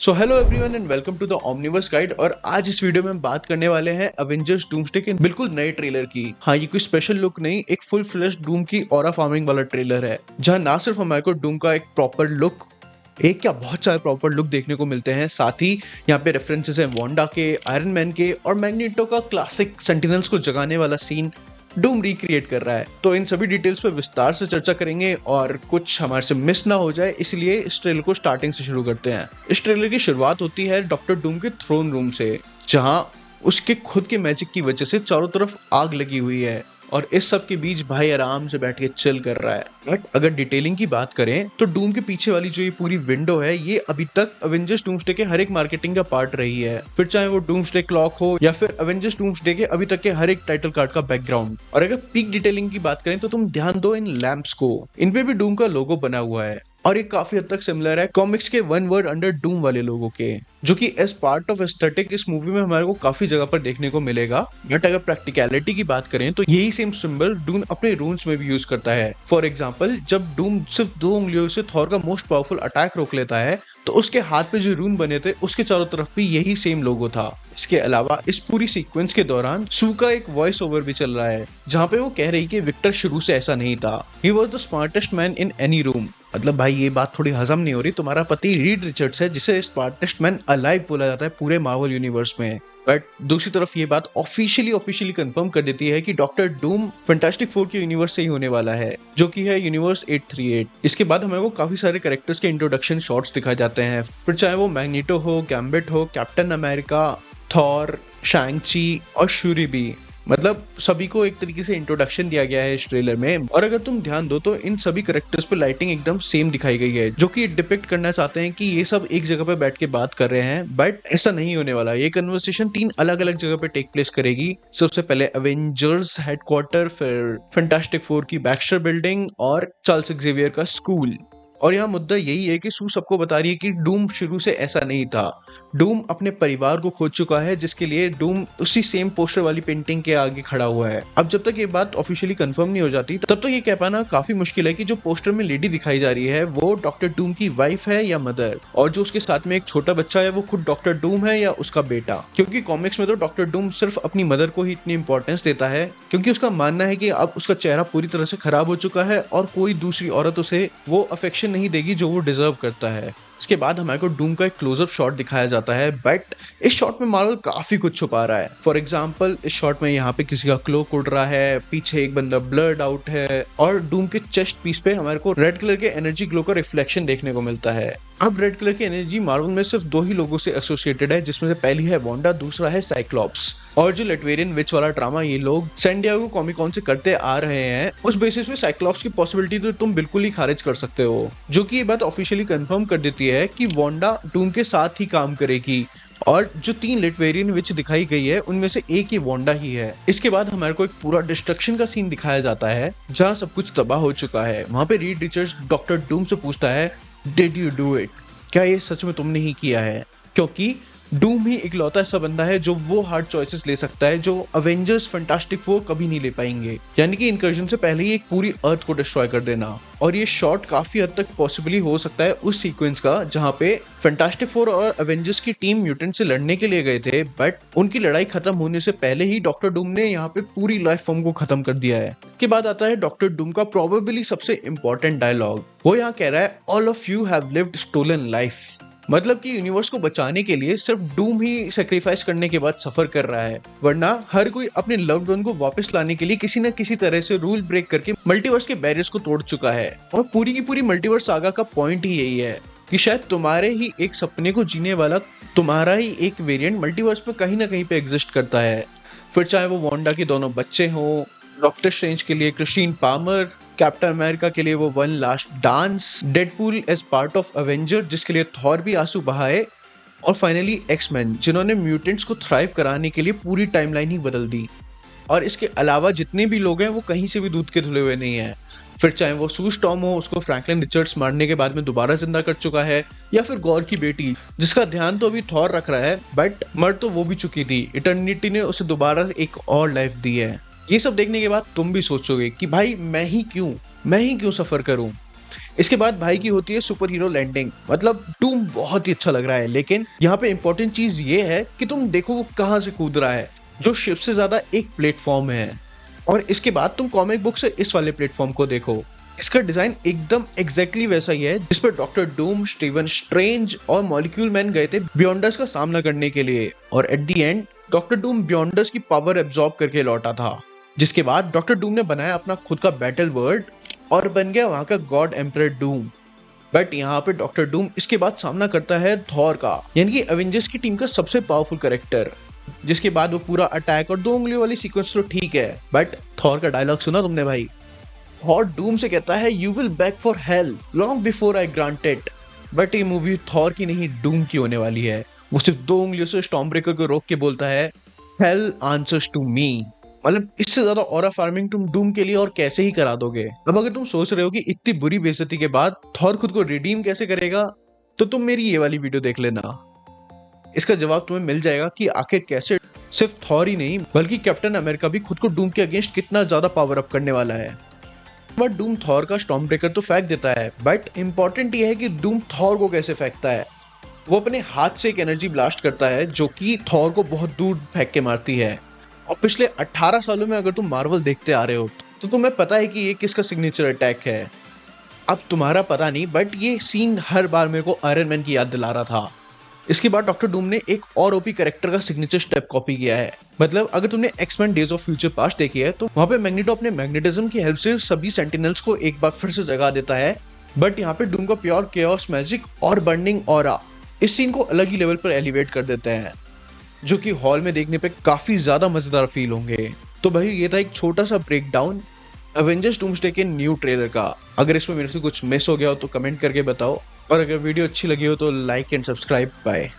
So hello everyone and welcome to the omniverse guide. और आज इस वीडियो में हम बात करने वाले हैं अवेंजर्स डूम्सडे के बिल्कुल नए ट्रेलर की। हाँ, ये कोई स्पेशल लुक नहीं, एक फुल फ्लेश्ड डूम की ऑरा फार्मिंग वाला ट्रेलर है, जहां ना सिर्फ हमारे को डूम का एक प्रॉपर लुक, एक क्या बहुत सारे प्रॉपर लुक देखने को मिलते हैं, साथ ही यहाँ पे रेफरेंसेस हैं वांडा के, आयरन मैन के और मैग्नेटो का क्लासिक सेंटिनल्स को जगाने वाला सीन डूम रिक्रिएट कर रहा है। तो इन सभी डिटेल्स पे विस्तार से चर्चा करेंगे और कुछ हमारे से मिस ना हो जाए, इसलिए इस ट्रेलर को स्टार्टिंग से शुरू करते हैं। इस ट्रेलर की शुरुआत होती है डॉक्टर डूम के थ्रोन रूम से, जहां उसके खुद के मैजिक की वजह से चारों तरफ आग लगी हुई है और इस सब के बीच भाई आराम से बैठ के चिल कर रहा है। बट अगर डिटेलिंग की बात करें तो डूम के पीछे वाली जो ये पूरी विंडो है, ये अभी तक अवेंजर्स डूम्सडे के हर एक मार्केटिंग का पार्ट रही है, फिर चाहे वो डूम्सडे क्लॉक हो या फिर अवेंजर्स डूम्सडे के अभी तक के हर एक टाइटल कार्ड का बैकग्राउंड। और अगर पीक डिटेलिंग की बात करें तो तुम ध्यान दो इन लैंप्स को, इन पे भी डूम का लोगो बना हुआ है और ये काफी हद तक सिमिलर है कॉमिक्स के वन वर्ड अंडर डूम वाले लोगों के, जो कि एज पार्ट ऑफ एस्थेटिक इस मूवी में हमारे को काफी जगह पर देखने को मिलेगा। बट अगर प्रैक्टिकलिटी की बात करें तो यही सेम सिंबल डूम अपने रून्स में भी यूज करता है। फॉर एग्जाम्पल, जब डूम सिर्फ 2 उंगलियों से थॉर का मोस्ट पावरफुल अटैक रोक लेता है तो उसके हाथ पे जो रून बने थे उसके चारों तरफ भी यही सेम लोगो था। इसके अलावा इस पूरी सीक्वेंस के दौरान सू का एक वॉइस ओवर भी चल रहा है, जहाँ पे वो कह रही कि विक्टर शुरू से ऐसा नहीं था, he was the smartest man in any room. मतलब भाई, ये बात थोड़ी हजम नहीं हो रही, तुम्हारा पति रीड रिचर्ड्स है जिसे स्मार्टेस्ट मैन अलाइव बोला जाता है पूरे मार्वल यूनिवर्स में। बट दूसरी तरफ ये बात ऑफिशियली कंफर्म कर देती है कि डॉक्टर डूम फैंटास्टिक फोर के यूनिवर्स से ही होने वाला है, जो कि है यूनिवर्स 838। इसके बाद हमें को काफी सारे कैरेक्टर्स के इंट्रोडक्शन शॉट्स दिखाए जाते हैं, फिर चाहे वो मैग्नेटो हो, गैम्बिट हो, कैप्टन अमेरिका, थॉर, शैंग-ची और शूरी भी। मतलब सभी को एक तरीके से इंट्रोडक्शन दिया गया है इस ट्रेलर में। और अगर तुम ध्यान दो तो इन सभी कैरेक्टर्स पे लाइटिंग एकदम सेम दिखाई गई है, जो कि डिपिक्ट करना चाहते हैं कि ये सब एक जगह पे बैठ के बात कर रहे हैं। बट ऐसा नहीं होने वाला, ये कन्वर्सेशन 3 अलग अलग जगह पे टेक प्लेस करेगी। सबसे पहले अवेंजर्स हेडक्वार्टर, फिर फैंटास्टिक फोर की बैक्स्टर बिल्डिंग और चार्ल्स एक्जेवियर का स्कूल। और यहाँ मुद्दा यही है कि सू सबको बता रही है कि डूम शुरू से ऐसा नहीं था, डूम अपने परिवार को खो चुका है, जिसके लिए डूम उसी सेम पोस्टर वाली पेंटिंग के आगे खड़ा हुआ है। अब जब तक ये बात ऑफिशियली कंफर्म नहीं हो जाती तब तक ये कह पाना काफी मुश्किल है कि जो पोस्टर में लेडी दिखाई जा रही है वो डॉक्टर डूम की वाइफ है या मदर, और जो उसके साथ में एक छोटा बच्चा है वो खुद डॉक्टर डूम है या उसका बेटा। क्योंकि कॉमिक्स में तो डॉक्टर डूम सिर्फ अपनी मदर को ही इतनी इंपॉर्टेंस देता है, क्योंकि उसका मानना है कि अब उसका चेहरा पूरी तरह से खराब हो चुका है और कोई दूसरी औरत उसे वो अफेक्शन नहीं देगी जो वो डिजर्व करता है। इसके बाद हमारे को डूम का एक क्लोजअप शॉट दिखाया जाता है, बट इस शॉट में मार्वल काफी कुछ छुपा रहा है। फॉर एग्जाम्पल, इस शॉट में यहाँ पे किसी का क्लोक उड़ रहा है, पीछे एक बंदा ब्लर्ड आउट है और डूम के चेस्ट पीस पे हमारे को रेड कलर के एनर्जी ग्लो का रिफ्लेक्शन देखने को मिलता है। अब रेड कलर की एनर्जी मार्वल में सिर्फ 2 ही लोगों से एसोसिएटेड है, जिसमें से पहली है वांडा, दूसरा है साइक्लॉप्स। और जो लेटवेरियन विच वाला ड्रामा ये लोग सैन डिएगो कॉमिक कॉन से करते आ रहे हैं, उस बेसिस पे साइक्लॉप्स की पॉसिबिलिटी तो तुम बिल्कुल ही खारिज कर सकते हो, जो कि ये बात ऑफिशियली कंफर्म कर देती है कि वांडा डूम के साथ ही काम करेगी। और जो 3 लेटवेरियन विच दिखाई गई है उनमें से एक ही वांडा ही है। इसके बाद हमारे को एक पूरा डिस्ट्रक्शन का सीन दिखाया जाता है, जहाँ सब कुछ तबाह हो चुका है। वहां पे रीड रिचर्ड्स डॉक्टर डूम से पूछता है, डिड यू डू इट? क्या ये सच में तुमने ही किया है? क्योंकि डूम ही इकलौता ऐसा बंदा है जो वो हार्ड चॉइसेस ले सकता है जो अवेंजर्स फैंटास्टिक फोर कभी नहीं ले पाएंगे, यानी कि इनकर्जन से पहले ही एक पूरी अर्थ को डिस्ट्रॉय कर देना। और ये शॉट काफी हद तक पॉसिबली हो सकता है उस सीक्वेंस का जहां पे फैंटास्टिक फोर और अवेंजर्स की टीम म्यूटेंट से लड़ने के लिए गए थे, बट उनकी लड़ाई खत्म होने से पहले ही डॉक्टर डूम ने यहाँ पे पूरी लाइफ फॉर्म को खत्म कर दिया है। के बाद आता है डॉक्टर डूम का प्रोबेबली सबसे इंपॉर्टेंट डायलॉग। वो यहाँ कह रहा है, all of you have lived stolen life. मतलब कि यूनिवर्स को बचाने के लिए सिर्फ डूम ही सेक्रीफाइस करने के बाद सफर कर रहा है, वरना हर कोई अपने लव्ड वन को वापस लाने के लिए किसी न किसी तरह से रूल ब्रेक करके मल्टीवर्स के बैरियर्स को तोड़ चुका है। और पूरी की पूरी मल्टीवर्स सागा का पॉइंट ही यही है कि शायद तुम्हारे ही एक सपने को जीने वाला तुम्हारा ही एक वेरिएंट मल्टीवर्स में कहीं ना कहीं पे एग्जिस्ट करता है। फिर चाहे वो वांडा के दोनों बच्चे हों, डॉक्टर स्ट्रेंज के लिए क्रिस्टीन पामर, कैप्टन अमेरिका के लिए वो one last dance, Deadpool as part of Avenger जिसके लिए थॉर भी आंसू बहाए, और फाइनली एक्स-मैन जिन्होंने म्यूटेंट्स को थ्राइव कराने के लिए पूरी टाइमलाइन ही बदल दी। और इसके अलावा जितने भी लोग हैं वो कहीं से भी दूध के धुले हुए नहीं है। फिर चाहे वो सू स्टॉर्म हो, उसको फ्रैंकलिन रिचर्ड्स मारने के बाद में दोबारा जिंदा कर चुका है, या फिर गॉर की बेटी जिसका ध्यान तो अभी थॉर रख रहा है, बट मर तो वो भी चुकी थी, इटर्निटी ने उसे दोबारा एक और लाइफ दी है। ये सब देखने के बाद तुम भी सोचोगे कि भाई मैं ही क्यों सफर करूं। इसके बाद भाई की होती है सुपर हीरो लैंडिंग। मतलब डूम बहुत ही अच्छा लग रहा है, लेकिन यहाँ पे इंपॉर्टेंट चीज ये है कि तुम देखो वो कहाँ से कूद रहा है, जो शिप से ज्यादा एक प्लेटफॉर्म है। और इसके बाद तुम कॉमिक बुक से इस वाले प्लेटफॉर्म को देखो। इसका डिजाइन एकदम एग्जैक्टली वैसा ही है जिस पर डॉक्टर डूम, स्टीवन स्ट्रेंज और मॉलिक्यूल मैन गए थे बियॉन्डर्स का सामना करने के लिए। और at the end doctor Doom Beyonders की पावर एब्जॉर्ब करके लौटा था, जिसके बाद डॉक्टर डूम ने बनाया अपना खुद का बैटल वर्ड और बन गया वहां का गॉड एम्परर डूम। बट यहाँ पे डॉक्टर डूम इसके बाद सामना करता है थॉर का, यानी कि एवेंजर्स की टीम का सबसे पावरफुल कैरेक्टर। जिसके बाद वो पूरा अटैक और 2 उंगलियों वाली सीक्वेंस तो ठीक है, बट थॉर का डायलॉग सुना तुमने भाई? थॉर डूम से कहता है you will back for hello long before I grant it. But ये मूवी थॉर की नहीं, डूम की होने वाली है। वो सिर्फ 2 उंगलियों से स्टॉर्म ब्रेकर को रोक के बोलता है हेल आंसर्स टू मी। मतलब इससे ज्यादा ऑरा फार्मिंग तुम डूम के लिए और कैसे ही करा दोगे। अब अगर तुम सोच रहे हो कि इतनी बुरी बेइज्जती के बाद थॉर खुद को रिडीम कैसे करेगा, तो तुम मेरी ये वाली वीडियो देख लेना। इसका जवाब तुम्हें मिल जाएगा कि आखिर कैसे सिर्फ थॉर ही नहीं बल्कि कैप्टन अमेरिका भी खुद को डूम के अगेंस्ट कितना ज्यादा पावर अप करने वाला है। बट डूम थॉर का स्टॉर्म ब्रेकर तो फेंक देता है, बट इंपॉर्टेंट ये है कि डूम थॉर को कैसे फेंकता है। वो अपने हाथ से एक एनर्जी ब्लास्ट करता है जो कि थॉर को बहुत दूर फेंक के मारती है। और पिछले 18 सालों में अगर तुम मार्वल देखते आ रहे हो तो तुम्हें पता है कि ये किसका सिग्नेचर अटैक है। अब तुम्हारा पता नहीं, बट ये सीन हर बार मेरे को आयरन मैन की याद दिला रहा था। इसके बाद डॉक्टर डूम ने एक और ओपी कैरेक्टर का सिग्नेचर स्टेप कॉपी किया है। मतलब अगर तुमने X-Men days of future past देखी है तो वहां पे मैग्नेटो अपने मैग्नेटिज्म की हेल्प से सभी सेंटिनल्स को एक बार फिर से जगा देता है। बट यहाँ पे डूम का प्योर केओस मैजिक और बर्निंग ऑरा इस सीन को अलग ही लेवल पर एलिवेट कर देते हैं, जो कि हॉल में देखने पे काफी ज्यादा मजेदार फील होंगे। तो भाई ये था एक छोटा सा ब्रेक डाउन एवेंजर्स डूम्सडे के न्यू ट्रेलर का। अगर इसमें मेरे से कुछ मिस हो गया हो तो कमेंट करके बताओ, और अगर वीडियो अच्छी लगी हो तो लाइक एंड सब्सक्राइब। बाय।